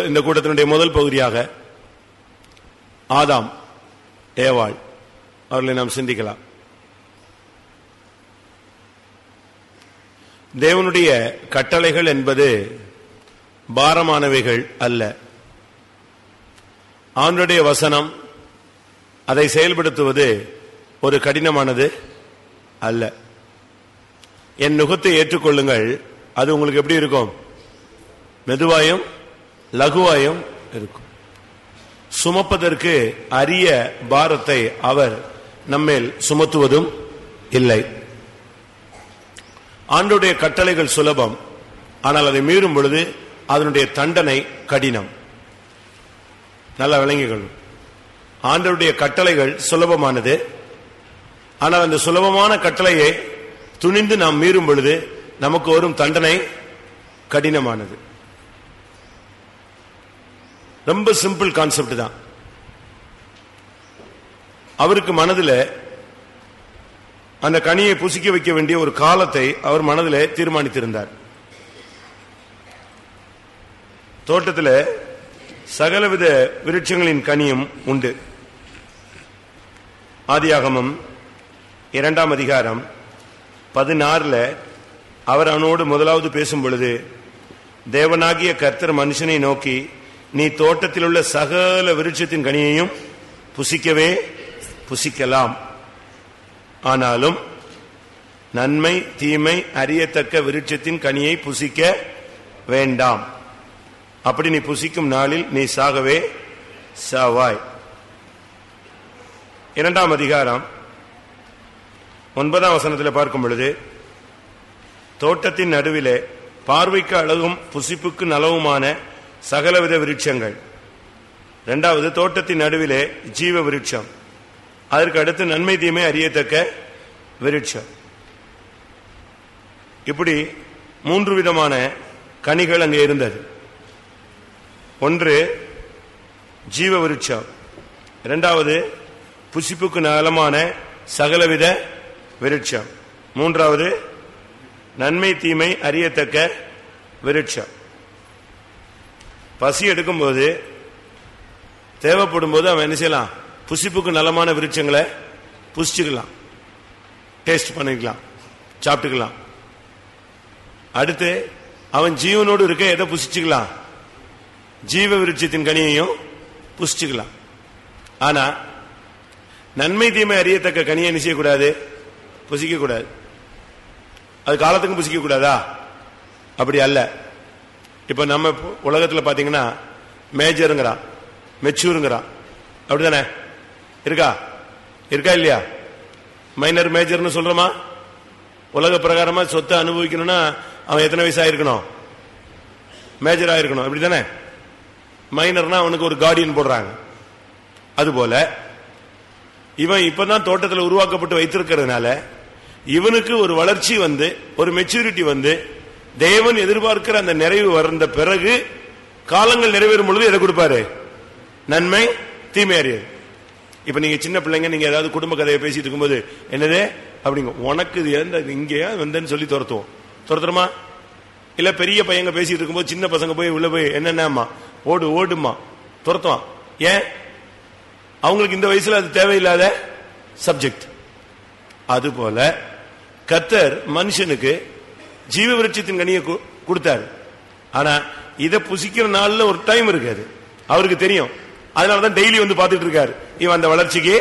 இந்த கூட்டத்தினுடைய முதல் பகுதியாக ஆதாம் ஏவாள் அவர்களை நாம் சிந்திக்கலாம். தேவனுடைய கட்டளைகள் என்பது பாரமானவைகள் அல்ல. அவனுடைய வசனம் அதை செயல்படுத்துவது ஒரு கடினமானது அல்ல. என் நுகத்தை ஏற்றுக்கொள்ளுங்கள், அது உங்களுக்கு எப்படி இருக்கும்? மெதுவாயும் லகுவாயும் இருக்கும். சுமப்பதற்கு அரிய பாரத்தை அவர் நம்மேல் சுமத்துவதும் இல்லை. ஆண்டவருடைய கட்டளைகள் சுலபம், ஆனால் அதை மீறும் பொழுது அதனுடைய தண்டனை கடினம். நல்ல விளங்கிகள். ஆண்டவருடைய கட்டளைகள் சுலபமானது, ஆனால் அந்த சுலபமான கட்டளையை துணிந்து நாம் மீறும் பொழுது நமக்கு வரும் தண்டனை கடினமானது. ரொம்ப சிம்பிள் கான்செப்ட் தான். அவருக்கு மனதில் அந்த கனியை புசிக்க வைக்க வேண்டிய ஒரு காலத்தை அவர் மனதில் தீர்மானித்திருந்தார். தோட்டத்தில் சகலவித விருட்சங்களின் கனியும் உண்டு. ஆதியாகமம் 2ஆம் அதிகாரம் 16 அவர் அவனோடு முதலாவது பேசும் பொழுது, தேவனாகிய கர்த்தர் மனுஷனை நோக்கி, நீ தோட்டத்தில் உள்ள சகல விருட்சத்தின் கனியையும் புசிக்கவே புசிக்கலாம், ஆனாலும் நன்மை தீமை அறியத்தக்க விருட்சத்தின் கனியை புசிக்க வேண்டாம். அப்படி நீ புசிக்கும் நாளில் நீ சாகவே சாவாய். 2ஆம் அதிகாரம் 9ஆம் வசனத்தில் பார்க்கும் பொழுது, தோட்டத்தின் நடுவிலே பார்வைக்கு அழகும் புசிப்புக்கு நலவுமான சகலவித விருட்சங்கள். 2வது தோட்டத்தின் நடுவிலே ஜீவ விருட்சம். அதற்கு அடுத்து நன்மை தீமை அறியத்தக்க விருட்சம். இப்படி 3 விதமான கனிகள் அங்கே இருந்தது. ஒன்று ஜீவ விருட்சம், 2வது புசிப்புக்கு நலமான சகலவித விருட்சம், 3வது நன்மை தீமை அறியத்தக்க விருட்சம். பசி எடுக்கும்போது தேவைப்படும் போது அவன் என்ன செய்யலாம்? புசிப்புக்கு நலமான விருட்சங்களை புசிச்சுக்கலாம், டேஸ்ட் பண்ணிக்கலாம், சாப்பிட்டுக்கலாம். அடுத்து அவன் ஜீவனோடு இருக்க எதை புசிச்சுக்கலாம்? ஜீவ விருட்சத்தின் கனியையும் புசிச்சுக்கலாம். ஆனா நன்மை தீமை அறியத்தக்க கனியை என்ன செய்யக்கூடாது? புசிக்க கூடாது. அது காலத்துக்கும் புசிக்க கூடாதா? அப்படி அல்ல. இப்ப நம்ம உலகத்தில் பாத்தீங்கன்னா மேஜருங்கிறான், மெச்சூருங்கிறான், அப்படிதானே? இருக்கா இருக்கா இல்லையா? மைனர் மேஜர்னு சொல்றோமா? உலக பிரகாரமா சொத்தை அனுபவிக்கணும்னா அவன் எத்தனை வயசு ஆயிருக்கணும்? மேஜர் ஆயிருக்கணும், அப்படிதானே? மைனர்னா அவனுக்கு ஒரு கார்டியன் போடுறாங்க. அதுபோல இவன் இப்பதான் தோட்டத்தில் உருவாக்கப்பட்டு வைத்திருக்கிறதுனால இவனுக்கு ஒரு வளர்ச்சி வந்து, ஒரு மெச்சூரிட்டி வந்து, தேவன் எதிர்பார்க்கிற அந்த நிறைவு வந்த பிறகு காலங்கள் நிறைவேறும் பொழுது எதை கொடுப்பாரு? நன்மை தீமை அறியாது. இப்ப நீங்க சின்ன பிள்ளைங்க, நீங்க ஏதாவது குடும்ப கதையை பேசிட்டு இருக்கும்போது, என்னதே அப்படிங்க, உனக்கு இங்கே வந்தேன்னு சொல்லி துரத்துறோமா? இல்ல பெரிய பையங்க பேசிட்டு இருக்கும்போது சின்ன பசங்க போய் உள்ள போய் என்னென்னமா ஓடுமா துரத்துவான். ஏன்? அவங்களுக்கு இந்த வயசுல அது தேவையில்லாத சப்ஜெக்ட். அதுபோல கர்த்தர் மனுஷனுக்கு ஜீவ விருட்சத்தின் கனியை கொடுத்தாரு. ஆனா இதை புசிக்கிற நாள்ல ஒரு டைம் இருக்காது, அவருக்கு தெரியும். அதனாலதான் டெய்லி வந்து பார்த்துட்டு இருக்காரு, இவன் அந்த வளர்ச்சிக்கு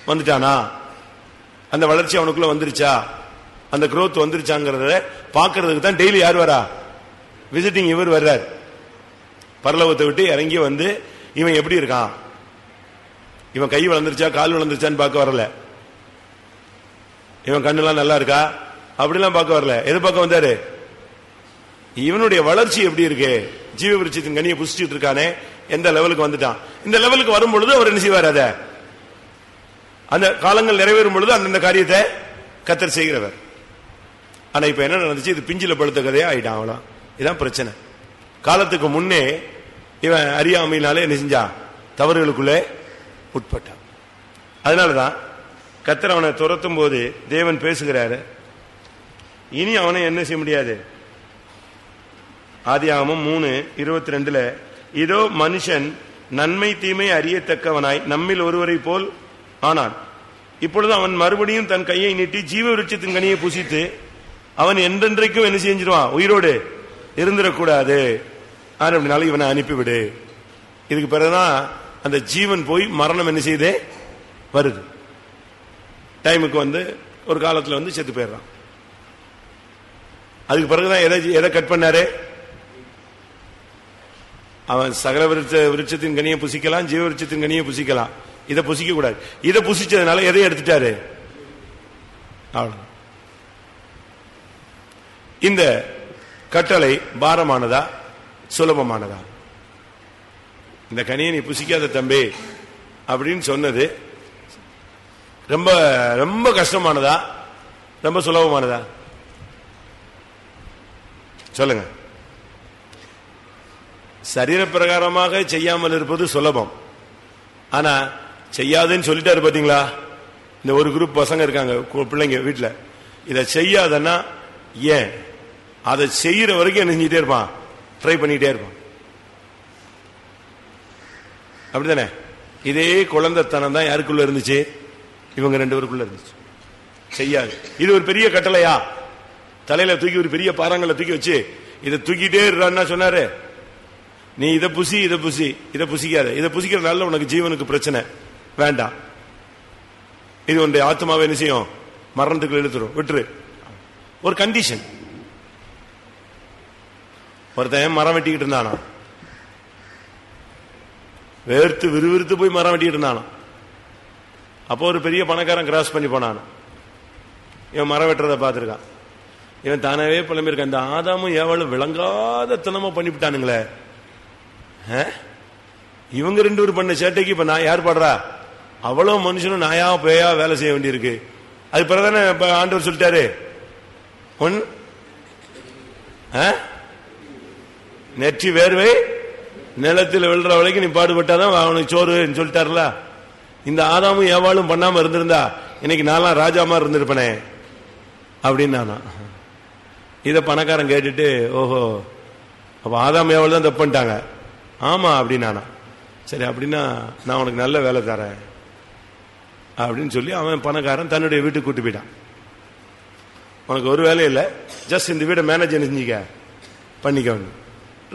வந்துட்டானா, அந்த வளர்ச்சி அவனுக்குள்ள வந்துருச்சா, அந்த growth வந்துருச்சாங்கிறத பாக்குறதுக்கு தான் டெய்லி யார் வரா? விசிட்டிங் இவர் வர்றார். பரலோகத்தை விட்டு இறங்கி வந்து இவன் எப்படி இருக்கான், இவன் கை வளர்ந்துருச்சா கால் வளர்ந்துருச்சான்னு பார்க்க வரல, இவன் கண்ணெல்லாம் நல்லா இருக்கா அப்படிலாம் பார்க்க வரல. எது பார்க்க வந்தாரு? இவனுடைய வளர்ச்சி எப்படி இருக்கு, ஜீவ விருட்சத்தின் கனியை புசிச்சுட்டு இருக்கானே, எந்த லெவலுக்கு வந்துட்டான். இந்த லெவலுக்கு வரும் பொழுது அவர் என்ன செய்வார்? அத அந்த காலங்கள் நிறைவேறும் பொழுது அந்தந்த காரியத்தை கர்த்தர் செய்கிறவர். ஆனா இப்ப என்ன நடந்துச்சு, இது பிஞ்சில படுத்த கதையா ஆயிட்டான். அவ்வளோ இதான் பிரச்சனை. காலத்துக்கு முன்னே இவன் அறியாமையினாலே என்ன செஞ்சா, தவறுகளுக்குள்ளே உட்பட்டான். அதனாலதான் கர்த்தர் அவனை துரத்தும் போது தேவன் பேசுகிறாரு, இனி அவனை என்ன செய்ய முடியாது. ஆதியாகமம் 3:22 இதோ மனுஷன் நன்மை தீமை அறியத்தக்கவனாய் நம்மில் ஒருவரை போல் ஆனான். இப்பொழுது அவன் மறுபடியும் தன் கையை நீட்டி ஜீவ விருட்சத்தின் கனியை புசித்து அவன் என்றென்றைக்கும் என்ன செஞ்சிருவான், உயிரோடு இருந்துடக்கூடாது. அப்படினால இவனை அனுப்பிவிடு. இதுக்கு பிறகுதான் அந்த ஜீவன் போய் மரணம் என்ன செய்யுதே வருது. டைமுக்கு வந்து ஒரு காலத்துல வந்து செத்து போயிடுறான். அதுக்கு பிறகுதான் எதை கட் பண்ணாரு, அவன் சகல விருட்சத்தின் கனியை புசிக்கலாம், ஜீவ விருட்சத்தின் கனியை புசிக்கலாம், இதை புசிக்க கூடாது. இதை புசிச்சதுனால எதை எடுத்துட்டாரு. இந்த கட்டளை பாரமானதா சுலபமானதா? இந்த கனியை நீ புசிக்காத தம்பி அப்படின்னு சொன்னது ரொம்ப ரொம்ப கஷ்டமானதா ரொம்ப சுலபமானதா? சொல்லுங்க. சரீர பிரகாரமாக செய்யாமல் இருப்பது சுலபம். ஆனா செய்யாதுன்னு சொல்லிட்டாரு பாத்தீங்களா. இந்த ஒரு குரூப் பசங்க இருக்காங்க, பிள்ளைங்க வீட்டுல, இதை செய்யாதன்னா ஏன் அதை செய்யற வரைக்கும் என்ன செஞ்சிட்டே இருப்பான், ட்ரை பண்ணிட்டே இருப்பான். அப்படித்தானே? இதே குழந்தைத்தனம் தான் யாருக்குள்ள இருந்துச்சு, இவங்க 2 பேருக்குள்ள இருந்துச்சு. செய்யாது. இது ஒரு பெரிய கட்டளையா, தலையில தூக்கி ஒரு பெரிய பாறாங்கல்ல தூக்கி வச்சு இதை தூக்கிட்டே இருறான்னா சொன்னாரு, நீ இதை புசி இதை புசி இதை புசிக்காத, இதை புசிக்கிறதுனால உனக்கு ஜீவனுக்கு பிரச்சனை வேண்டாம், இது உன்னுடைய ஆத்மாவை என்ன செய்யும், மரணத்துக்கு இழுத்துரும், விட்டுரு. ஒரு கண்டிஷன். ஒருத்தன் மரம் வெட்டிக்கிட்டு இருந்தானா, வேர்த்து விறுவிறுத்து போய் மரம் வெட்டிக்கிட்டு இருந்தானா. அப்போ ஒரு பெரிய பணக்காரன் கிராஸ் பண்ணி போனான். இவன் மரம் வெட்டுறதை பார்த்துருக்கான். இவன் தானாவே புலம்பிருக்கான், இந்த ஆதாமும் ஏவாளும் விளங்காத தனமா பண்ணிவிட்டானுங்களே, இவங்க 2 பேரும் பண்ண சேட்டைக்கு இப்ப நான் யார் பாடுறா, அவ்வளவு மனுஷனும் நாயா பேயா வேலை செய்ய வேண்டியிருக்கு. அது பிறதானே ஆண்டவர் சொல்லிட்டாரு, நெற்றி வேர்வை நிலத்தில் விழுற வரைக்கும் நீ பாடுபட்டாதான் அவனுக்கு சோறுன்னு சொல்லிட்டாருல. இந்த ஆதாமும் ஏவாளும் பண்ணாம இருந்திருந்தா இன்னைக்கு நான்லாம் ராஜாமா இருந்திருப்பனே அப்படின்னு நானா. இத பணக்காரன் கேட்டுட்டு, ஓஹோ அப்ப ஆதாம் ஏவாள் தான் தப்பு பண்ணிட்டாங்க. ஆமா அப்படின்னானா. சரி அப்படின்னா நான் உனக்கு நல்ல வேலை தரேன் அப்படின்னு சொல்லி அவன் பணக்காரன் தன்னுடைய வீட்டுக்கு கூட்டு போயிட்டான். உனக்கு ஒரு வேலை இல்லை, ஜஸ்ட் இந்த வீடை மேனேஜ் செஞ்சுக்க பண்ணிக்க,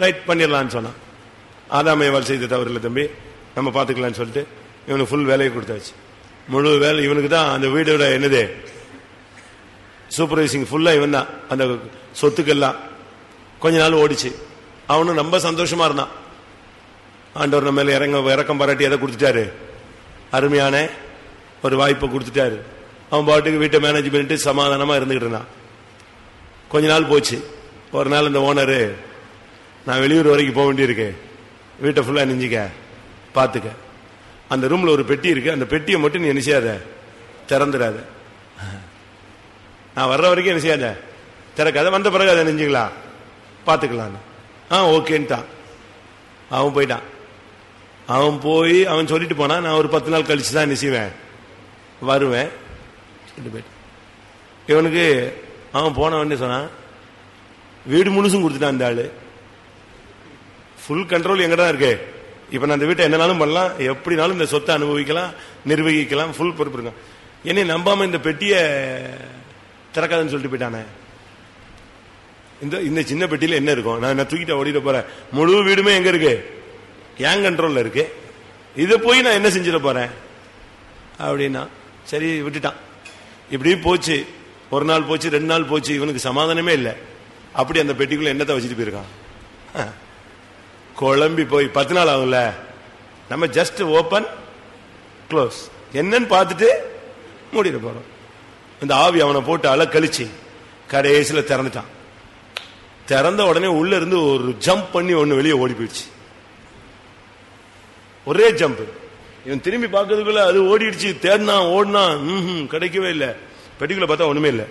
ரைட் பண்ணிடலான்னு சொன்னான். ஆதாம் ஏவாள் செய்த தவறு இல்லை தம்பி, நம்ம பார்த்துக்கலான்னு சொல்லிட்டு இவனுக்கு ஃபுல் வேலையை கொடுத்தாச்சு. முழு வேலை இவனுக்கு தான். அந்த வீடோட என்னது சூப்பர்வைசிங் ஃபுல்லா இவன் தான். அந்த சொத்துக்கெல்லாம் கொஞ்ச நாள் ஓடிச்சு. அவனும் ரொம்ப சந்தோஷமா இருந்தான். ஆண்டவர் நம்ம மேல இறக்கம் பாராட்டி எதை கொடுத்துட்டாரு, அருமையான ஒரு வாய்ப்பை கொடுத்துட்டாரு. அவன் பாட்டுக்கு வீட்டை மேனேஜ் பண்ணிட்டு சமாதானமா இருந்துகிட்டு இருந்தான். கொஞ்ச நாள் போச்சு. ஒரு நாள் இந்த ஓனரு, நான் வெளியூர் வரைக்கும் போக வேண்டியிருக்கு, வீட்டை ஃபுல்லா நெஞ்சிக்க பாத்துக்க, அந்த ரூம்ல ஒரு பெட்டி இருக்கு, அந்த பெட்டியை மட்டும் நீ என்ன செய்யாத, திறந்துடாத, நான் வர்ற வரைக்கும் என்ன செய்யாத, திறக்காத, வந்த பிறகு அதை நெஞ்சுக்கலாம் பாத்துக்கலான்னு. ஓகேன்ட்டான். அவன் போயிட்டான். அவன் போய் அவன் சொல்லிட்டு போனா, நான் ஒரு 10 நாள் கழிச்சு தான் என்ன செய்வேன் வருவேன். இவனுக்கு அவன் போனவன்னு சொன்னான், வீடு முழுசும் கொடுத்துட்டான். அந்த ஆளு ஃபுல் கண்ட்ரோல் எங்கதான் இருக்கு. இப்ப நான் இந்த வீட்டை என்னனாலும் பண்ணலாம், எப்படினாலும் இந்த சொத்தை அனுபவிக்கலாம், நிர்வகிக்கலாம், ஃபுல் பொறுப்பு இருக்கான். என்னை நம்பாம இந்த பெட்டிய திறக்காதுன்னு சொல்லிட்டு போயிட்டானே. இந்த சின்ன பெட்டியில என்ன இருக்கும், நான் தூக்கிட்ட ஓடிட போறேன், முழு வீடுமே எங்க இருக்கு, என் கண்ட்ரோல்ல இருக்கு, இதை போய் நான் என்ன செஞ்சிட போறேன் அப்படின்னா சரி விட்டுட்டான். இப்படி போச்சு. ஒரு நாள் போச்சு, 2 நாள் போச்சு, இவனுக்கு சமாதானமே இல்லை. அப்படி அந்த பெட்டிக்குள்ள என்னத்தை வச்சுட்டு போயிருக்கான். குழம்பி போய் 10 நாள் ஆகும்ல, நம்ம ஜஸ்ட் ஓபன் க்ளோஸ் என்னன்னு பார்த்துட்டு மூடிட போறோம். இந்த ஆவி அவனை போட்டு அலக்கழிச்சு கடைசியில திறந்துட்டான். திறந்த உடனே உள்ள இருந்து ஒரு ஜம்ப் பண்ணி ஒண்ணு வெளியே ஓடி போயிடுச்சு. ஒரே ஜம்ப். இவன் திரும்பி பார்க்கறதுக்குள்ள அது ஓடிடுச்சு. தேடினா ஓடினா கிடைக்கவே இல்லை. பெட்டிக்குள்ள பார்த்தா ஒண்ணுமே இல்லை.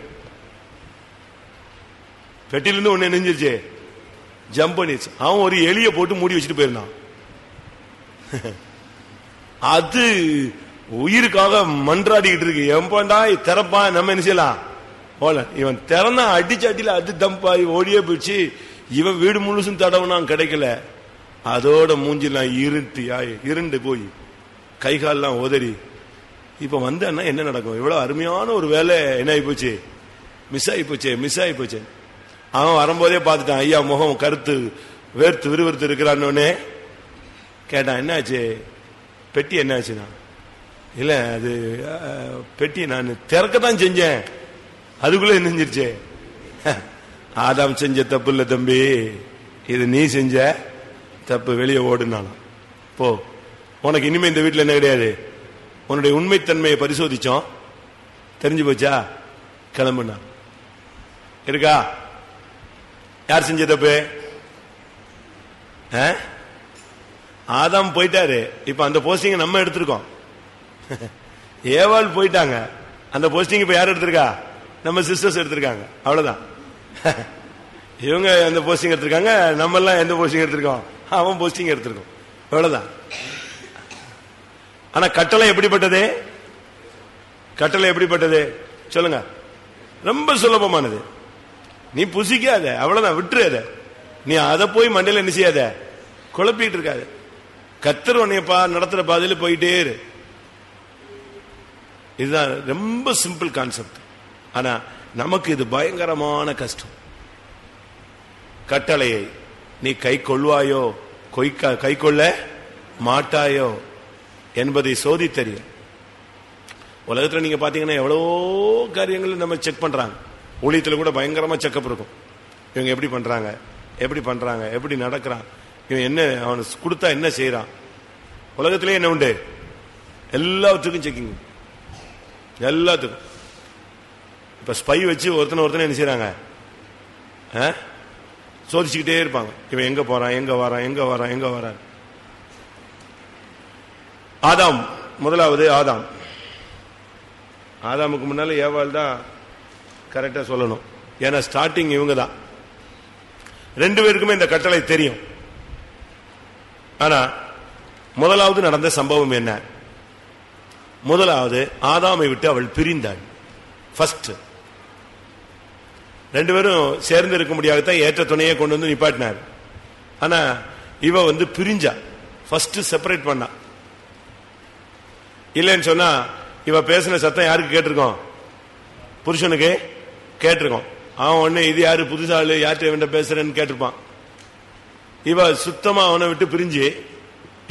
பெட்டிலிருந்து ஒண்ணு நெஞ்சிருச்சு, ஜம்ப் பண்ணிருச்சு. அவன் ஒரு எலிய போட்டு மூடி வச்சுட்டு போயிருந்தான். அது உயிருக்காக மன்றாடிக்கிட்டு இருக்கு. எம்பண்டா திறப்பா, நம்ம என்ன செய்யலாம் போல. இவன் திறந்தா அடிச்சு அடியில அது தம்பாய் ஓடியே போயிடுச்சு. இவன் வீடு முழுசும் தடவுனான், கிடைக்கல. அதோட மூஞ்சிலாம் இருண்டு போய் கை கால்லாம் உதறி. இப்ப வந்தா என்ன நடக்கும்? இவ்வளவு அருமையான ஒரு வேலை என்ன ஆகி போச்சு, மிஸ் ஆகி போச்சு. அவன் வரும்போதே பார்த்துட்டான், ஐயா முகம் கருத்து வேர்த்து விறுவிறுத்து இருக்கிறான்னு கேட்டான். என்னாச்சு பெட்டி, என்னாச்சுன்னா இல்ல அது பெட்டி நான் திறக்கத்தான் செஞ்சேன், அதுக்குள்ள என்ன செஞ்சிருச்சு. ஆதாம் செஞ்ச தப்பு இல்ல தம்பி, இது நீ செஞ்ச தப்பு, வெளியே ஓடுனாலும் போ, உனக்கு இனிமே இந்த வீட்டில் என்ன கிடையாது. உன்னுடைய உண்மைத்தன்மையை பரிசோதிச்சோம், தெரிஞ்சு போச்சா, கிளம்புனா. இருக்கா? யார் செஞ்ச தப்பு? ஆதாம் போயிட்டாரு. இப்ப அந்த போஸ்டிங் நம்ம எடுத்திருக்கோம். ஏவாள் போயிட்டாங்க, அந்த போஸ்டிங் இப்ப யார் எடுத்திருக்கா? நம்ம சிஸ்டர்ஸ் எடுத்திருக்காங்க. அவ்வளவுதான். இவங்க எந்த போஸ்டிங் எடுத்திருக்காங்க, நம்ம எல்லாம் எந்த போஸ்டிங் எடுத்திருக்கோம்? அவன் போஸ்டிங் எடுத்திருக்கோம். அவ்வளவுதான். ஆனா கட்டளை எப்படிப்பட்டது? கட்டளை எப்படிப்பட்டது சொல்லுங்க. ரொம்ப சுலபமானது. நீ புசிக்காத, அவ்வளவுதான், விட்டுரு. அத நீ அதை போய் மண்டையில என்ன செய்யாத, குழப்பிட்டு இருக்காது. கர்த்தர் உன்னையப்பா நடத்துற பாதையில போயிட்டே இரு. இதுதான் ரொம்ப சிம்பிள் கான்செப்ட். ஆனா நமக்கு இது பயங்கரமான கஷ்டம். கட்டளையை நீ கை கொள்வாயோ கை கொள்ள மாட்டாயோ என்பதை சோதித்தறிய. உலகத்துல நீங்க பாத்தீங்கன்னா எவ்வளவோ காரியங்கள் நம்ம செக் பண்றாங்க. ஊழியத்துல கூட பயங்கரமா செக்கப் இருக்கும். இவங்க எப்படி பண்றாங்க, எப்படி நடக்கிறான், இவன் என்ன, அவன் கொடுத்தா என்ன செய்யறான். உலகத்திலே என்ன உண்டு, எல்லாத்துக்கும் செக்கிங், எல்லாத்துக்கும். இப்ப ஸ்பை வச்சு ஒருத்தனை என்ன செய்யறாங்க, சோதிச்சுக்கிட்டே இருப்பாங்க. இவன் எங்க போறான், எங்க வரான். ஆதாம், முதலாவது ஆதாமுக்கு முன்னால ஏவாள் தான் கரெக்டா சொல்லணும். ஏன்னா ஸ்டார்டிங் இவங்க தான். ரெண்டு பேருக்குமே இந்த கட்டளை தெரியும். ஆனா முதலாவது நடந்த சம்பவம் என்ன? முதலாவது ஆதாமை விட்டு அவள் பிரிந்தாள். ஃபர்ஸ்ட் ரெண்டு பேரும் சேர்ந்து இருக்க முடியாததான் ஏற்ற துணையை கொண்டு வந்து நிப்பாட்டினார். ஆனா இவ பிரிஞ்சா, ஃபர்ஸ்ட் செப்பரேட் பண்ணா. இல்லைன்னு சொன்னா இவ பேசின சத்தம் யாருக்கு கேட்டிருக்கோம்? புருஷனுக்கு கேட்டிருக்கோம். அவன் ஒண்ணு இது யாரு புதுசாளு, யார்கிட்ட பேசுறேன்னு கேட்டிருப்பான். இவ சுத்தமா அவனை விட்டு பிரிஞ்சு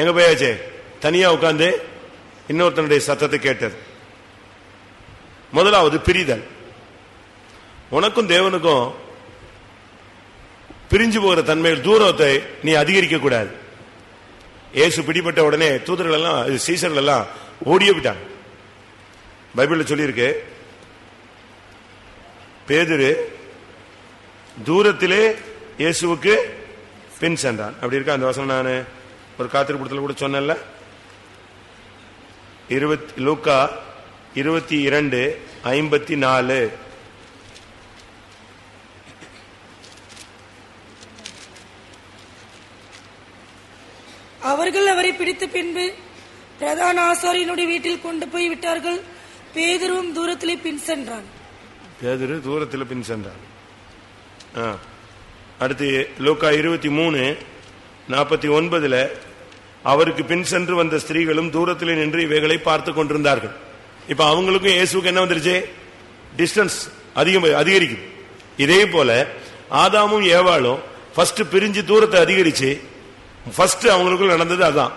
எங்க போயாச்சே, தனியா உட்கார்ந்து இன்னொருத்தனுடைய சத்தத்தை கேட்டது. முதலாவது பிரிதல். உனக்கும் தேவனுக்கும் பிரிஞ்சு போகிற தன்மையில் தூரத்தை நீ அதிகரிக்க கூடாது. இயேசு பிடிப்பட்ட உடனே தூதர்கள் எல்லாம், சீசர்கள் எல்லாம் ஓடியே விட்டாங்க. பைபிள்ல சொல்லியிருக்கு, பேதுரு தூரத்திலே இயேசுவுக்கு பின் சென்றான். அப்படி இருக்கா அந்த வசனம்? நான் ஒரு காத்திருப்பத்தில் கூட சொன்னேன்ல, லூக்கா 22:54. அவர்கள் அவரை பிடித்த பின்பு பிரதான ஆசாரியனுடைய வீட்டில் கொண்டு போய் விட்டார்கள். பேதுருவும் தூரத்திலே பின் சென்றான். அடுத்து லூக்கா 23:49 அவருக்கு பின் சென்று வந்த ஸ்திரீகளும் தூரத்திலே நின்று இவைகளை பார்த்து கொண்டிருந்தார்கள். இப்ப அவங்களுக்கும் இயேசுக்கு என்ன வந்துருச்சு? டிஸ்டன்ஸ் அதிகரிக்குது. இதே போல ஆதாமும் ஏவாளும் ஃபர்ஸ்ட் பிரிஞ்சு தூரத்தை அதிகரிச்சு, ஃபர்ஸ்ட் அவங்களுக்குள்ள நடந்தது அதான்.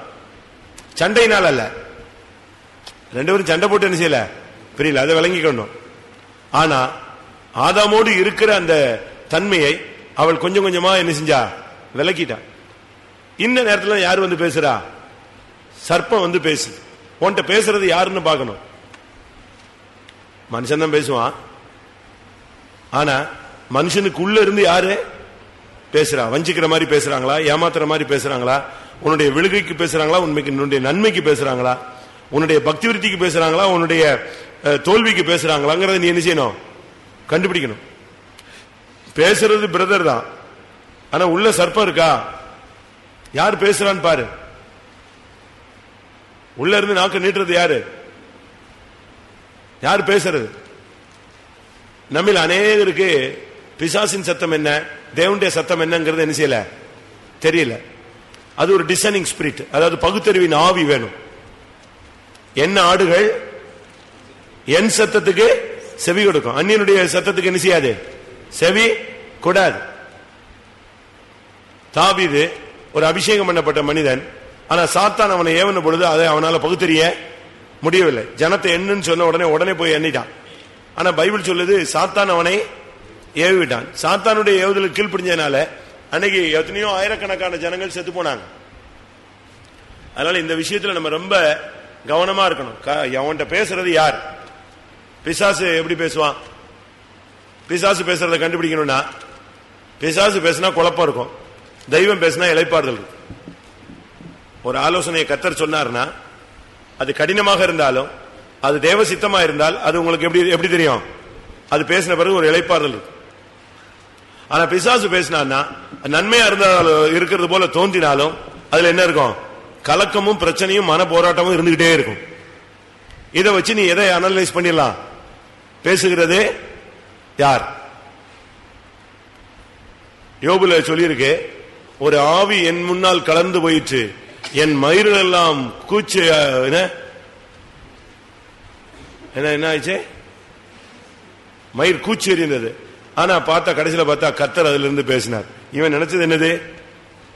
சண்டையினால் அல்ல, ரெண்டு பேரும் சண்டை போட்டு என்ன செய்யல, பிரியல, அதை விளங்கிக்கணும். ஆனா ஆதாமோடு இருக்கிற அந்த தன்மையை அவள் கொஞ்சம் கொஞ்சமா என்ன செஞ்சா, விளக்கிட்டா. இந்த நேரத்தில் யாரு வந்து பேசுறா? சர்ப்பம் பேசுது. உன்கிட்ட பேசுறது யாருன்னு பார்க்கணும். மனுஷன் தான் பேசுவான். ஆனா மனுஷனுக்குள்ள இருந்து யாரு பேசுறா? வஞ்சிக்கிற மாதிரி பேசுறாங்களா, ஏமாத்துற மாதிரி பேசுறாங்களா, உன்னுடைய விழுகைக்கு பேசுறாங்களா, உன்னுடைய நன்மைக்கு பேசுறாங்களா, உன்னுடைய பக்தி விருத்திக்கு பேசுறாங்களா, உன்னுடைய தோல்விக்கு பேசுறாங்களாங்கிறத நீ என்ன செய்யணும்? கண்டுபிடிக்கணும். பேசுறது பிரதர் தான், ஆனா உள்ள சர்ப்பம் இருக்கா? யார் பேசுறான்னு பாரு. உள்ள இருந்து நாக்கு நீட்டுறது யாரு? யார் பேசுறது? நம்மில் அநேகருக்கு பிசாசின் சத்தம் என்ன, தேவனுடைய சத்தம் என்னங்கிறது என்ன செய்யல, தெரியல. அது ஒரு டிசைனிங் ஸ்பிரிட், அதாவது பகுத்தறிவின் ஆவி வேணும். என்ன ஆடுகள் என் சத்தத்துக்கு செவி கொடுக்கும், அந்நியனுடைய சத்தத்துக்கு என்ன செய்யாது, செவி கூடாது. தாவீது ஒரு அபிஷேகம் பண்ணப்பட்ட மனிதன், ஆனா சாத்தான் அவனை ஏவன பொழுது அதை அவனால பகுத்தறிய முடியவில்லை. ஜனத்தை என்னன்னு சொன்ன உடனே போய் எண்ணிட்டான். ஆனா பைபிள் சொல்லுது சாத்தான் அவனை ஏவிட்டான். சாத்தானுடைய ஏவுதலுக்கு கீழ்ப்படிஞ்சதுனால அன்னைக்கு எத்தனையோ ஆயிரக்கணக்கான ஜனங்கள் செத்து போனாங்க. அதனால இந்த விஷயத்துல நம்ம ரொம்ப கவனமா இருக்கணும். அவன்கிட்ட பேசுறது யார்? பிசாசு எப்படி பேசுவான்? பிசாசு பேசுறத கண்டுபிடிக்கணும்னா, பிசாசு பேசினா குழப்பம் இருக்கும், தெய்வம் பேசினா இளைப்பாறுதல் இருக்கும். ஒரு ஆலோசனையை கர்த்தர் சொன்னார்னா அது கடினமாக இருந்தாலும் அது தேவ சித்தமா இருந்தால் அது உங்களுக்கு எப்படி தெரியும்? அது பேசின பிறகு ஒரு இளைப்பாறுதல் இருக்கும். ஆனா பிசாசு பேசினா நன்மையா இருந்தாலும் இருக்கிறது போல தோன்றினாலும் அதுல என்ன இருக்கும்? கலக்கமும் பிரச்சனையும் மன போராட்டமும் இருந்துகிட்டே இருக்கும். இதை வச்சு நீ எதை அனலைஸ் பண்ணிடலாம்? பேசுகிறது யார்? யோபுல சொல்லியிருக்கு, ஒரு ஆவி என் முன்னால் கலந்து போயிற்று, என் மயிர்கள் எல்லாம் கூச்சு என்ன ஆயிடுச்சு, மயிர் கூச்சி எறிந்தது. ஆனா பார்த்தா கடைசியில பார்த்தா கர்த்தர் அதுல இருந்து பேசினார். இவன் நினைச்சது என்னது?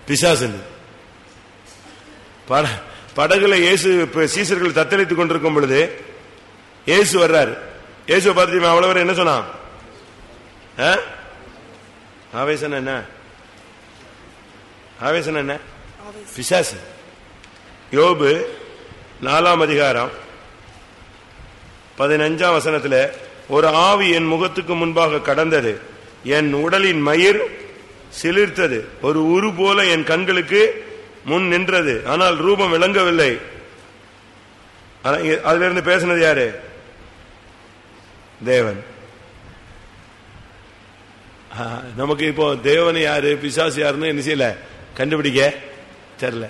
பிசாசு. படகுல இயேசு சீசர்கள் தத்தளித்துக் கொண்டிருக்கும் பொழுது இயேசு வர்றாரு. இயேசுவை பார்த்து அவ்வளவு என்ன சொன்னான்? ஆவேசம் என்ன? ஆவேசம் என்ன? பிசாசு. யோபு 4ஆம் அதிகாரம் 15ஆம் வசனத்துல, ஒரு ஆவி என் முகத்துக்கு முன்பாக கடந்தது, என் உடலின் மயிர் சிலிர்த்தது, ஒரு உரு போல என் கண்களுக்கு முன் நின்றது, ஆனால் ரூபம் விளங்கவில்லை. அதுல இருந்து பேசினது யாரு? தேவன். நமக்கு இப்போ தேவன் யாரு பிசாசு யாருன்னு என்ன செய்யல, கண்டுபிடிக்க தெரியல.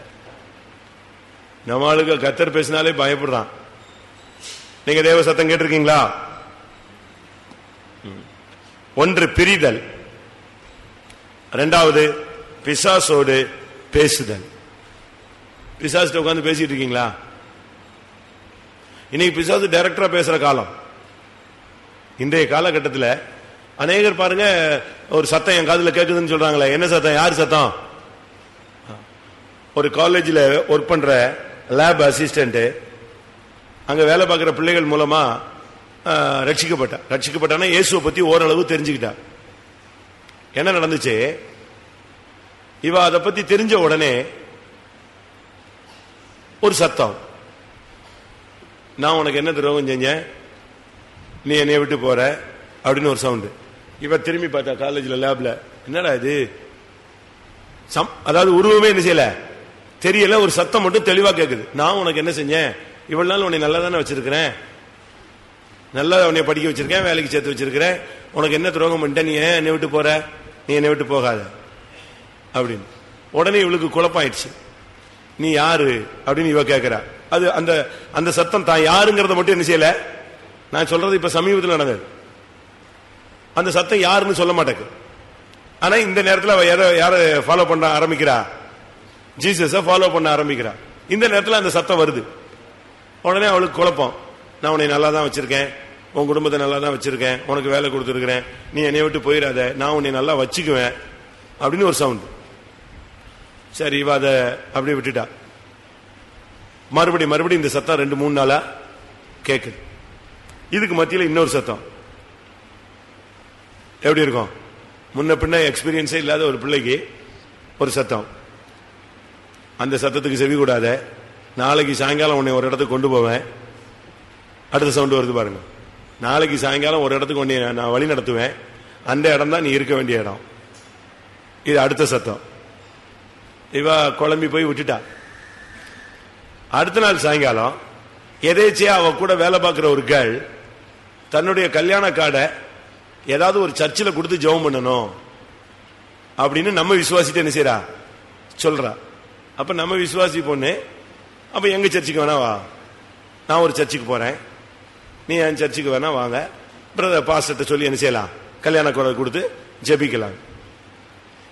நம்மளுக்கு கர்த்தர் பேசினாலே பயப்படுறான். நீங்க தேவ சத்தம் கேட்டிருக்கீங்களா? ஒன்று பிரிதல், இரண்டாவது பிசாசோடு பேசுதல். பிசாசு உட்கார்ந்து பேசிட்டு இருக்கீங்களா? இன்னைக்கு பிசாசு டைரக்டரா பேசுற காலம். இன்றைய காலகட்டத்தில் அநேகர் பாருங்க, ஒரு சத்தம் என் காதுல கேட்குதுன்னு சொல்றாங்களே, என்ன சத்தம்? யார் சத்தம்? ஒரு காலேஜில் ஒர்க் பண்ற லேப் அசிஸ்டன்ட் அங்க வேலை பார்க்கிற பிள்ளைகள் மூலமா ரட்சிக்கப்பட்டான இயேசுவை பத்தி ஓரளவு தெரிஞ்சுக்கிட்டா. என்ன நடந்துச்சு? இவ அதை பத்தி தெரிஞ்ச உடனே ஒரு சத்தம், நான் உனக்கு என்ன துரோகம் செஞ்சேன், நீ என்னைய விட்டு போற அப்படின்னு ஒரு சவுண்டு. இவ திரும்பி பார்த்தா காலேஜ்ல லேப்ல, என்னடா இது? அதாவது உருவமே என்ன செய்யல, தெரியல, ஒரு சத்தம் மட்டும் தெளிவா கேக்குது. நான் உனக்கு என்ன செஞ்சேன்? இவ்வளவு நாள் உன்னை நல்லா தானே வச்சிருக்கிறேன், நல்லா உன்னை படிக்க வச்சிருக்கேன், வேலைக்கு சேர்த்து வச்சிருக்கிறேன், உனக்கு என்ன துரோகம் பண்ணிட்டேன், நீ ஏன் என்னை விட்டு போற? நீ என்னை விட்டு போகாத அப்படின்னு. உடனே இவளுக்கு குழப்பாயிடுச்சு. நீ யாரு அப்படின்னு இவ கேட்கிறா. அது அந்த அந்த சத்தம் தான் யாருங்கிறத மட்டும் என்ன செய்யல. நான் சொல்றது இப்ப சமீபத்தில் நடந்தது. அந்த சத்தம் யாருன்னு சொல்ல மாட்டேங்குது. ஆனா இந்த நேரத்தில் அவ யார ஃபாலோ பண்ண ஆரம்பிக்கிறா? ஜீசஸ ஃபாலோ பண்ண ஆரம்பிக்கிறா. இந்த நேரத்தில் அந்த சத்தம் வருது. உடனே அவளுக்கு குழப்பம். நான் உன்னை நல்லா தான் வச்சிருக்கேன், உன் குடும்பத்தை நல்லா தான் வச்சிருக்கேன், உனக்கு வேலை கொடுத்துருக்கிறேன், நீ என்னை விட்டு போயிடாத, நான் உன்னை நல்லா வச்சுக்குவேன் அப்படின்னு ஒரு சவுண்ட். சரி, இவ அதை அப்படியே விட்டுட்டா. மறுபடியும் இந்த சத்தம் 2-3 நாளா கேக்குது. இதுக்கு மத்தியில் இன்னொரு சத்தம். எப்படி இருக்கும்? முன்ன பின்ன எக்ஸ்பீரியன்ஸே இல்லாத ஒரு பிள்ளைக்கு ஒரு சத்தம். அந்த சத்தத்துக்கு செவி கூடாத, நாளைக்கு சாயங்காலம் உன்னை ஒரு இடத்துக்கு கொண்டு போவேன். அடுத்த சவுண்ட் வருது பாருங்க. நாளைக்கு சாயங்காலம் ஒரு இடத்துக்கு உன்னை நான் வழி நடத்துவேன், அந்த இடம் தான் நீ இருக்க வேண்டிய இடம். இது அடுத்த சத்தம். இவ குழம்பி போய் விட்டுட்டா. அடுத்த நாள் சாயங்காலம் எதேச்சியா அவ கூட வேலை பார்க்கிற ஒரு கேர்ள் தன்னுடைய கல்யாண கார்டை ஏதாவது ஒரு சர்ச்சில் கொடுத்து ஜெபம் பண்ணணும் அப்படின்னு நம்ம விசுவாசிட்டு என்ன செய்யறா சொல்றா. அப்ப நம்ம விசுவாசி பொண்ணு, அப்ப எங்க சர்ச்சுக்கு வேணா வா, நான் ஒரு சர்ச்சுக்கு போறேன், நீ என் சர்ச்சுக்கு வேணா வாங்க, பிரதர் பாஸ்டர்ட்ட சொல்லி என்ன செய்யலாம், கல்யாண குரல் கொடுத்து ஜெபிக்கலாம்.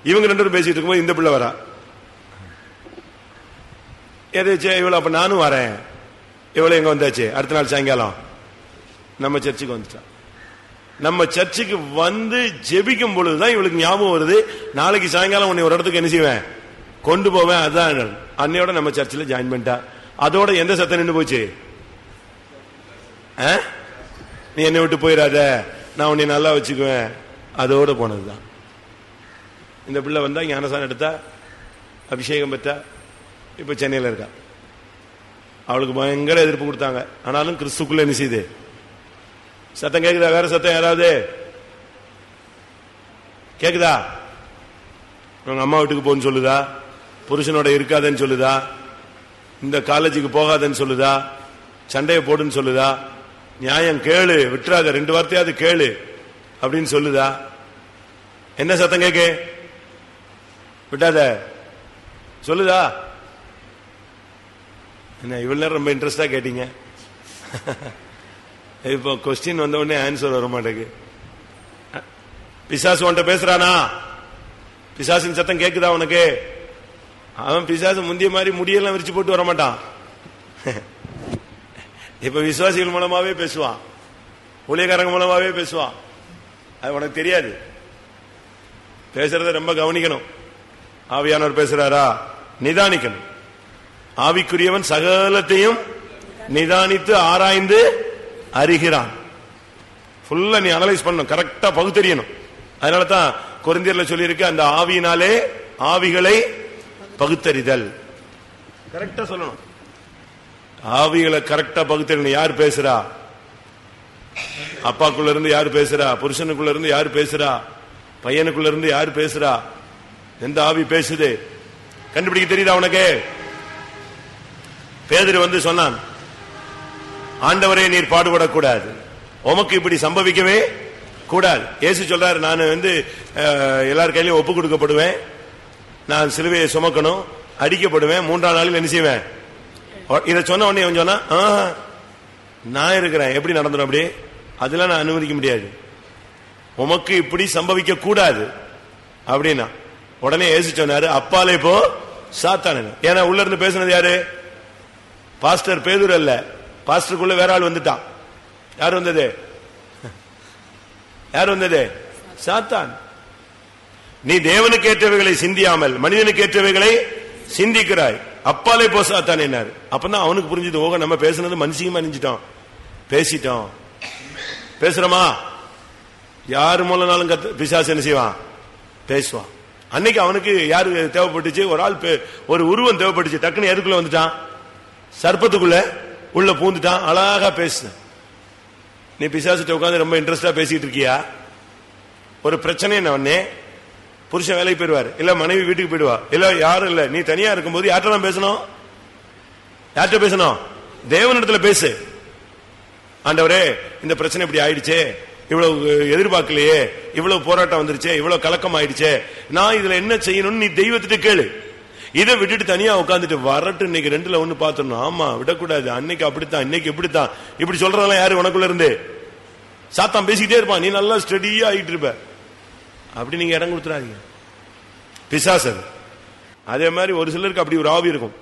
இவங்க 2 பேரும் பேசிட்டு இருக்கும்போது இந்த பிள்ளை வரா, எதாச்சும் இவ்வளவு, அப்ப நானும் வரேன், இவ்வளவு எங்க வந்தாச்சு, அடுத்த நாள் சாயங்காலம் நம்ம சர்ச்சுக்கு வந்துட்டான். நம்ம சர்ச்சுக்கு வந்து ஜெபிக்கும் பொழுதுதான் இவளுக்கு ஞாபகம் வருது, நாளைக்கு சாயங்காலம் உன்னை ஒரு இடத்துக்கு என்ன செய்வேன், கொண்டு போவேன். அதுதான் அன்னையோட நம்ம சர்ச்சில் ஜாயின் பண்ணிட்டா. அதோட எந்த சத்தம் நின்று போச்சு, நீ என்னை விட்டு போயிடாத, நான் உன்னை நல்லா வச்சுக்குவேன், அதோட போனதுதான். இந்த பிள்ளை வந்தா ஞானசானம் எடுத்தா, அபிஷேகம் பெற்றா, இப்ப சென்னையில் இருக்கா. அவளுக்கு பயங்கர எதிர்ப்பு கொடுத்தாங்க, ஆனாலும் கிறிஸ்துக்குள்ள என்ன செய்யுது, சத்தம் கேக்குதா? வேற சத்தம் யாராவது கேக்குதா? உங்க அம்மா வீட்டுக்கு போன்னு சொல்லுதா, புருஷனோட இருக்காதன்னு சொல்லுதா, இந்த காலேஜுக்கு போகாதன்னு சொல்லுதா, சண்டையை போடுன்னு சொல்லுதா, நியாயம் கேளு, விட்டுறாத, 2 வார்த்தையாவது கேளு அப்படின்னு சொல்லுதா? என்ன சத்தம் கேக்கு, விட்டாத சொல்லுதா? என்ன இவ்வளவு நேரம் ரொம்ப இன்ட்ரெஸ்டா கேட்டீங்க, இப்போ கொஸ்டின் வந்த உடனே ஆன்சர் வர மாட்டேங்குது. பிசாசு உன்கிட்ட பேசுறானா? பிசாசின் சத்தம் கேக்குதா உனக்கு? அவன் பிசாசு முந்திய மாதிரி முடியெல்லாம் விரிச்சு போட்டு வர மாட்டான். இப்ப விசுவாசிகள் மூலமாவே பேசுவான், ஊழியக்காரங்க மூலமாவே பேசுவான். அது உனக்கு தெரியாது. பேசுறத ரொம்ப கவனிக்கணும். ஆவியானவர் பேசுறாரா, நிதானிக்கணும். ஆவிக்குரியவன் சகலத்தையும் நிதானித்து ஆராய்ந்து அறிகிறான். ஃபுல்லா நீ அனலைஸ் பண்ணணும், கரெக்டா பகுத்தறியணும். அதனாலதான் கொரிந்தியர்ல சொல்லி இருக்கு, அந்த ஆவியினாலே ஆவிகளை பகுத்தறிதல். கரெக்டா சொல்லணும், ஆவிகளை கரெக்டா பகுத்தறியணும். யார் பேசுறா, அப்பாக்குள்ள இருந்து யார் பேசுறா, புருஷனுக்குள்ள இருந்து யார் பேசுறா, பையனுக்குள்ள இருந்து யார் பேசுறா, எந்த ஆவி பேசுது கண்டுபிடிக்க தெரியுதா உனக்கு? பேதுரு வந்து சொன்னான், ஆண்டவரே நீர் பாடுபடக்கூடாது, உமக்கு இப்படி சம்பவிக்கவே கூடாது. இயேசு சொல்றாரு, நான் எல்லார் கையிலையும் ஒப்பு கொடுக்கப்படுவேன், நான் சிலுவையை சுமக்கணும், அடிக்கப்படுவேன், 3ஆம் நாளில் என்ன செய்வேன். இதை சொன்ன உடனே சொன்னா, நான் இருக்கிறேன், எப்படி நடந்துடும் அப்படி, அதெல்லாம் நான் அனுமதிக்க முடியாது, உமக்கு இப்படி சம்பவிக்க கூடாது அப்படின்னா. உடனே இயேசு சொன்னாரு, அப்பாலே போ சாத்தானே. ஏன்னா உள்ள இருந்து பேசுனது யாரு? பாஸ்டர் பேதுரு அல்ல, பாஸ்டருக்குள்ள வேற ஆள் வந்துட்டான். யார் வந்தது? யார் வந்தது? சாத்தான். நீ தேவனுக்கு ஏற்றவைகளை சிந்தியாமல் மனிதனுக்கு ஏற்றவைகளை சிந்திக்கிறாய், அப்பாலே போ சாத்தான் என்னாரு. அப்பதான் அவனுக்கு புரிஞ்சது, ஓக நம்ம பேசுனது மனுஷியமா நினைச்சிட்டோம், பேசிட்டோம். பேசுறோமா? யாரு மூலனாலும் பிசாசு என்ன செய்வான், பேசுவான். அன்னைக்கு அவனுக்கு யாரு தேவைப்பட்டுச்சு, ஒரு ஆள், ஒரு உருவம் தேவைப்பட்டுச்சு. டக்குன்னு எதுக்குள்ள வந்துட்டான், சர்ப்பத்துக்குள்ள உள்ள பூந்துட்டான், அழகா பேசு. நீ பிசாசிட்ட உட்காந்து ரொம்ப இன்ட்ரெஸ்டா பேசிட்டு இருக்கியா? ஒரு பிரச்சனை உடனே புருஷன் வேலைக்கு போயிடுவார், இல்ல மனைவி வீட்டுக்கு போயிடுவா, இல்ல யாரும் இல்ல, நீ தனியா இருக்கும்போது யார்கிட்ட தான் பேசணும்? யார்கிட்ட பேசணும்? தேவனிடத்துல பேசு. ஆண்டவரே இந்த பிரச்சனை இப்படி ஆயிடுச்சே, இவ்வளவு எதிர்பார்க்கலையே, இவ்வளவு போராட்டம் வந்துருச்சே, இவ்வளவு கலக்கம் ஆயிடுச்சே, நான் இதுல என்ன செய்யணும்னு நீ தெய்வத்திட்ட கேளு. இதை விட்டுட்டு தனியா உட்காந்துட்டு வரட்டு இன்னைக்கு 2ல 1 பாத்துடணும். ஆமா, விடக்கூடாது. அன்னைக்கு அப்படித்தான், இன்னைக்கு இப்படித்தான், இப்படி சொல்றதெல்லாம் யாரு? உனக்குள்ள இருந்து சாத்தான் பேசிக்கிட்டே இருப்பான். நீ நல்லா ஸ்டடியா ஆயிட்டு இருப்ப. அப்படி நீங்க இடம் கொடுத்துறாதீங்க, பிசாசு. அதே மாதிரி ஒரு சிலருக்கு அப்படி ஒரு ஆவி இருக்கும்.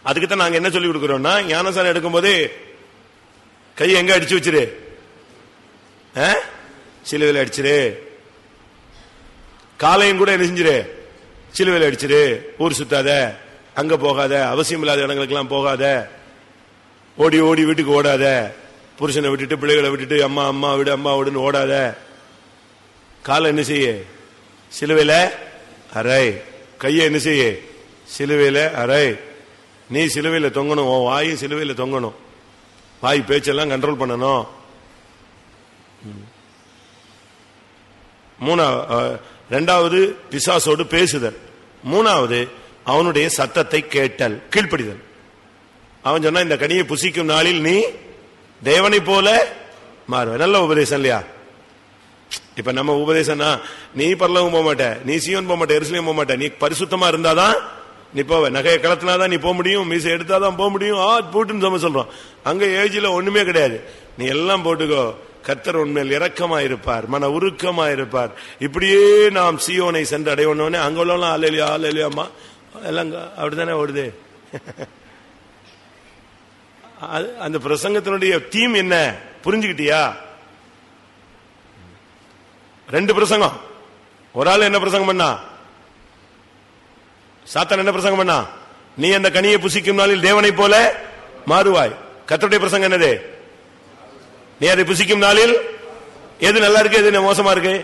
அதுக்குத்தான் நாங்க என்ன சொல்லி கொடுக்கிறோம்னா, ஞானசானம் எடுக்கும் போதே கை எங்க அடிச்சு வச்சிரு, சிலுவையில் அடிச்சிரு. காலையும் கூட என்ன செஞ்சிரு, சிலுவையில் அடிச்சிரு. ஊர் சுத்தாத, அங்க போகாத, அவசியம் இல்லாத இடங்களுக்கெல்லாம் போகாத, ஓடி ஓடி வீட்டுக்கு ஓடாத, புருஷனை விட்டுட்டு பிள்ளைகளை விட்டுட்டு அம்மா அம்மா விடு அம்மா விடுன்னு ஓடாத. காலை என்ன செய்ய, சிலுவையில அரை. கையை என்ன செய்ய, சிலுவையில அரை. நீ சிலுவையில தொங்கணும், உன் வாயும் சிலுவையில தொங்கணும். வாய் பேச்செல்லாம் கண்ட்ரோல் பண்ணணும். இரண்டாவது பிசாசோடு பேசுதல். மூணாவது அவனுடைய சத்தத்தை கேட்டல், கீழ்ப்படிதல். அவன் சொன்னா, இந்த கனியை புசிக்கும் நாளில் நீ தேவனை போல மாறுவ. நல்ல உபதேசம் இல்லையா? இப்ப நம்ம உபதேசம்னா, நீ பரலோகம் போக மாட்ட, நீ சீயோன் போக மாட்ட, எருசலேம் போக மாட்ட, நீ பரிசுத்தமா இருந்தாதான் நீ போவ, நகையை கலத்தினாதான் நீ போக முடியும், மீசை எடுத்தாதான் போக முடியும், போட்டுன்னு சொல்றோம். அங்க ஏஜ்ல ஒண்ணுமே கிடையாது, நீ எல்லாம் போட்டுக்கோ, கர்த்தர் உண்மையில் இரக்கமா இருப்பார், மன உருக்கமா இருப்பார். இப்படியே நாம் சீயோனை சென்று அடையணும்னே அங்க உள்ளவங்க அல்லேலூயா அல்லேலூயாமா எல்லாம் அப்படித்தானே ஓடுது. அந்த பிரசங்கத்தினுடைய தீம் என்ன புரிஞ்சுக்கிட்டியா? 2 பிரசங்கம். ஒரு ஆள் என்ன பிரசங்கம் பண்ணா? சாத்தான் என்ன பிரசங்கம் பண்ணா? நீ அந்த கனியை புசிக்கும் நாளில் தேவனை போல மாறுவாய். கர்த்தருடைய பிரசங்கம் என்னது? நீ அதை புசிக்கும் நாளில் எது நல்லா இருக்கு, எது மோசமா இருக்கு,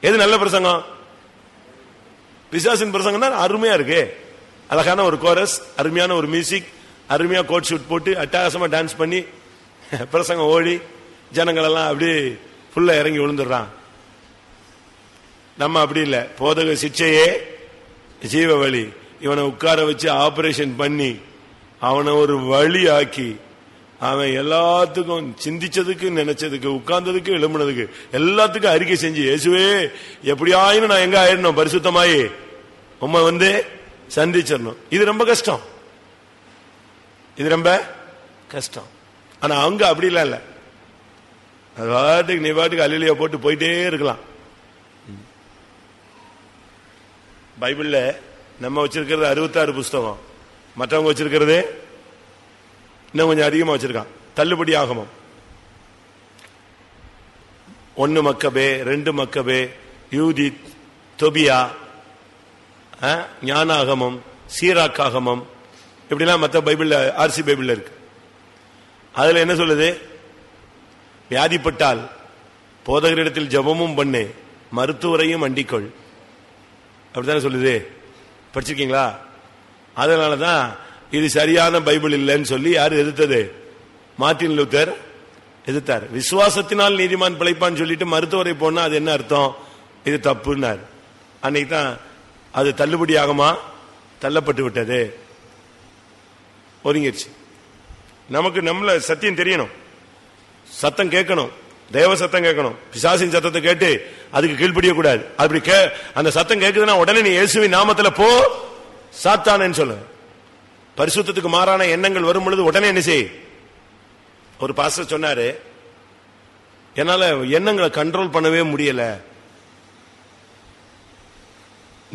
எது நல்ல பிரசங்கம்? பிசாசின் பிரசங்கம் தான் அருமையா இருக்கு. அழகான ஒரு கோரஸ், அருமையான ஒரு மியூசிக், அருமையா கோட் ஷூட் போட்டு அட்டகாசமா டான்ஸ் பண்ணி பிரசங்கம் ஓடி ஜனங்கள் எல்லாம் அப்படி ஃபுல்லா இறங்கி விழுந்துடுறான். நம்ம அப்படி இல்லை. போதக சிக்ஷையே ஜீவ வழி. இவனை உட்கார வச்சு ஆபரேஷன் பண்ணி அவனை ஒரு வழி ஆக்கி அவன் எல்லாத்துக்கும் சிந்திச்சதுக்கு, நினைச்சதுக்கு, உட்கார்ந்ததுக்கு, எழும்புனதுக்கு எல்லாத்துக்கும் அறிக்கை செஞ்சு, இயேசுவே எப்படியாயினும் நான் எங்க ஆயிடணும், பரிசுத்தமாயி உம்மை வந்து சந்திச்சிடணும். இது ரொம்ப கஷ்டம், இது ரொம்ப கஷ்டம். ஆனா அவங்க அப்படி இல்ல, அது பாட்டுக்கு நீ பாட்டுக்கு அல்லேலூயா போட்டு போயிட்டே இருக்கலாம். பைபிள்ல நம்ம வச்சிருக்கிறது 66 புஸ்தகம், மற்றவங்க வச்சிருக்கிறது இன்னும் கொஞ்சம் அதிகமா வச்சிருக்கான். தள்ளுபடி ஆகமம் 1 மக்கபே, 2 மக்கபே, யூதித், தொபியா, ஞானாகமம், சீராக்காகமம், இப்படிலாம் மற்ற பைபிள்ல ஆர்சி பைபிள்ல இருக்கு. அதுல என்ன சொல்லுது? வியாதிப்பட்டால் போதகரிடத்தில் ஜெபமும் பண்ணு, மருத்துவரையும் அண்டிக்கொள். அப்படித்தானே சொல்லுது. படிச்சிருக்கீங்களா? அதனாலதான் இது சரியான பைபிள் இல்லைன்னு சொல்லி யாரு எதிர்த்தது? மார்ட்டின் லூத்தர் எதிர்த்தார். விசுவாசத்தினால் நீதிமான் பிழைப்பான்னு சொல்லிட்டு மருத்துவரை போனா அது என்ன அர்த்தம்? இது தப்புன்னார். அன்னைக்கு தான் அது தள்ளுபடியாகமா தள்ளப்பட்டு விட்டது, ஒதுங்கிடுச்சு. நமக்கு நம்மள சத்தியம் தெரியணும், சத்தம் கேட்கணும், தேவ சத்தம் கேட்கணும். பிசாசின் சத்தத்தை கேட்டு அதுக்கு கீழ்ப்படிய கூடாது. அப்படி அந்த சத்தம் கேட்குதுன்னா உடனே நீ இயேசுவின் நாமத்துல போ சாத்தானேன்னு சொல்லு. பரிசுத்தத்துக்கு மாறான எண்ணங்கள் வரும் பொழுது உடனே என்ன செய்? ஒரு பாஸ்டர் சொன்னாரு, என்னால எண்ணங்களை கண்ட்ரோல் பண்ணவே முடியல,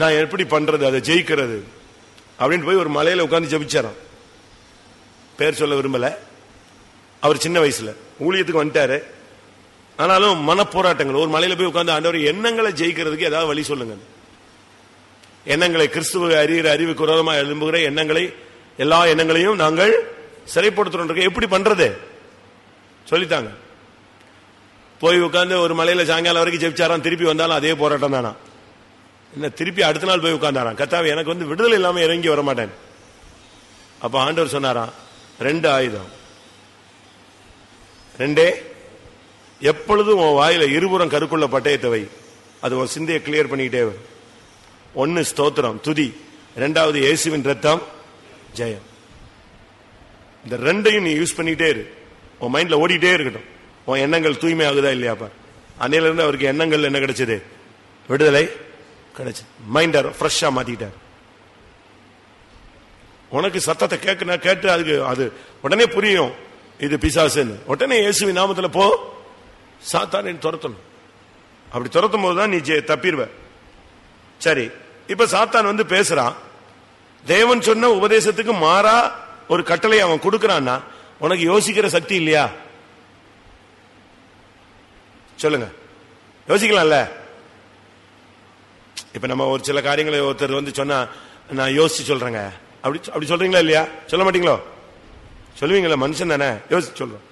நான் எப்படி பண்றது, அதை ஜெயிக்கிறது அப்படின்னு போய் ஒரு மலையில உட்கார்ந்து ஜெபிச்சாராம். பேர் சொல்ல விரும்பல. அவர் சின்ன வயசுல ஊழியத்துக்கு வந்துட்டாரு. ஆனாலும் மனப்போராட்டங்கள். ஒரு மலையில போய் உட்கார்ந்து, ஆண்டவர் எண்ணங்களை ஜெயிக்கிறதுக்கு ஏதாவது வழி சொல்லுங்க. எண்ணங்களை, கிறிஸ்துவ அறிகிற அறிவுக்கு விரோதமாக எழும்புகிற எண்ணங்களை, எல்லா எண்ணங்களையும் நாங்கள் சிறைப்படுத்துறோம். எப்படி பண்றது சொல்லித்தாங்க. போய் உட்கார்ந்து ஒரு மலையில சாயங்காலம் வரைக்கும் ஜெபிச்சாராம். திருப்பி வந்தாலும் அதே போராட்டம் தானா. என்ன, திருப்பி அடுத்த நாள் போய் உட்கார்ந்தாராம். கர்த்தாவே எனக்கு வந்து விடுதலை இல்லாம இறங்கி வர மாட்டேன். அப்ப ஆண்டவர் சொன்னாராம், 2 ஆயுதம், 2 எப்பொழுதும் உன் வாயில இருபுறம் கருக்குள்ள பட்டயத்தை வை. அது உன் சிந்தையை கிளியர் பண்ணிக்கிட்டே வரும். 1 ஸ்தோத்திரம், துதி, 2வது இயேசுவின் ரத்தம், ஜெயம். இந்த 2ஐயும் நீ யூஸ் பண்ணிட்டே இரு. உன் மைண்ட்ல ஓடிட்டே இருக்கட்டும். உன் எண்ணங்கள் தூய்மை ஆகுதா இல்லையா பார். அன்னையில இருந்து அவருக்கு எண்ணங்கள் என்ன கிடைச்சது? விடுதலை கிடைச்சது. மைண்ட ஃப்ரெஷ்ஷா மாத்திட்டார். உனக்கு சத்தத்தை கேட்டு அதுக்கு அது உடனே புரியும் இது பிசாசுன்னு. உடனே இயேசுவின் நாமத்துல போ சாத்தானை துரத்தணும். அப்படி துரத்தும் போதுதான் நீ தப்பிடுவ. சரி, இப்ப சாத்தான் வந்து பேசுறான். தேவன் சொன்ன உபதேசத்துக்கு மாறா ஒரு கட்டளை அவன் கொடுக்கறான்னா உனக்கு யோசிக்கிற சக்தி இல்லையா? சொல்லுங்க, யோசிக்கலாம்ல. இப்ப நம்ம ஒரு சில காரியங்களை ஒருத்தர் வந்து சொன்னா நான் யோசிச்சு சொல்றேங்க, அப்படி சொல்றீங்களா இல்லையா? சொல்ல மாட்டீங்களோ? சொல்லுவீங்களா? மனுஷன் தானே, யோசிச்சு சொல்றோம்.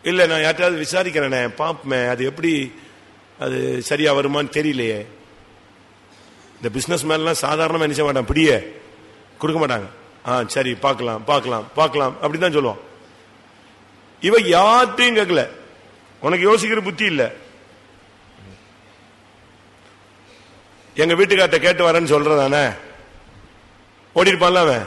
இல்ல நான் யார்ட்டாவது விசாரிக்கிறேனே, பாப்பமே அது எப்படி, அது சரியா வருமானு தெரியலையே. இந்த பிசினஸ் மேன்லாம் சாதாரணமா நினைச்ச மாட்டான், பிடிய கொடுக்க மாட்டாங்க. சரி பார்க்கலாம் பார்க்கலாம் பார்க்கலாம் அப்படிதான் சொல்லுவான். இவ யார்ட்டையும் கேட்கல, உனக்கு யோசிக்கிற புத்தி இல்ல. எங்க வீட்டுக்கார்ட்ட கேட்டு வரேன்னு சொல்றதானே, ஓடிருப்பான்ல அவன்.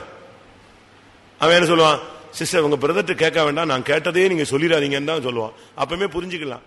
அவன் என்ன சொல்லுவான்? சிஸ்டர் உங்க பிரதர்ட்ட கேட்க வேண்டாம், நான் கேட்டதே நீங்க சொல்லிடாதீங்கன்னு தான் சொல்லுவான். அப்பவுமே புரிஞ்சுக்கலாம்.